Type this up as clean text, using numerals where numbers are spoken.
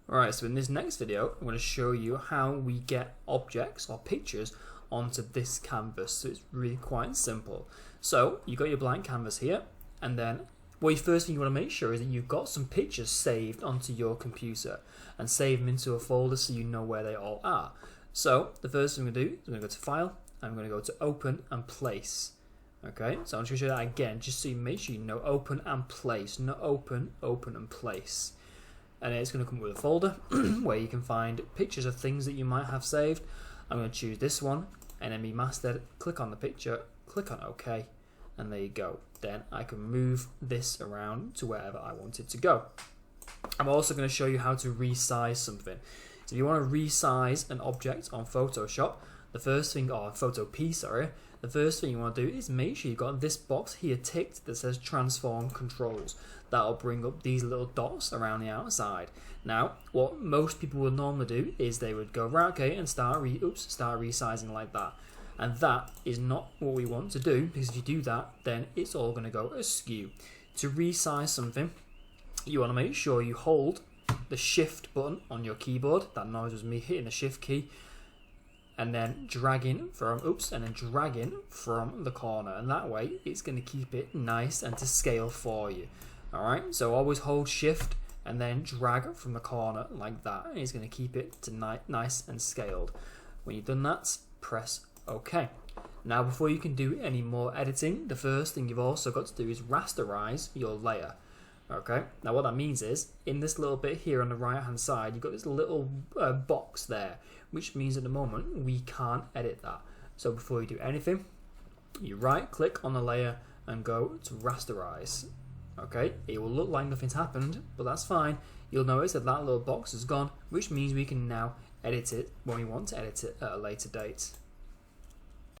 Alright, so in this next video, I'm going to show you how we get objects or pictures onto this canvas. So it's really quite simple. So you've got your blank canvas here, and then first thing you want to make sure is that you've got some pictures saved onto your computer and save them into a folder so you know where they all are. So the first thing I'm going to do is I'm going to go to File, I'm going to go to Open and Place. Okay, so I'm just going to show you that again, just so you make sure you know Open and Place, not Open, Open and Place. And it's going to come with a folder where you can find pictures of things that you might have saved. I'm going to choose this one, NME Master, click on the picture, click on OK, and there you go. Then I can move this around to wherever I want it to go. I'm also going to show you how to resize something. So if you want to resize an object on Photoshop, the first thing you want to do is make sure you've got this box here ticked that says Transform Controls. That'll bring up these little dots around the outside. Now, what most people would normally do is they would go, right, okay, and start resizing like that. And that is not what we want to do, because if you do that, then it's all going to go askew. To resize something, you want to make sure you hold the Shift button on your keyboard. That noise was me hitting the Shift key. And then dragging from the corner, and that way it's going to keep it nice and to scale for you. Alright, so always hold Shift and then drag from the corner like that, and it's going to keep it to nice and scaled. When you've done that, press OK. Now before you can do any more editing, the first thing you've also got to do is rasterize your layer. Okay, now what that means is, in this little bit here on the right hand side, you've got this little box there, which means at the moment we can't edit that. So before you do anything, you right click on the layer and go to rasterize. Okay, it will look like nothing's happened, but that's fine. You'll notice that that little box is gone, which means we can now edit it when we want to edit it at a later date.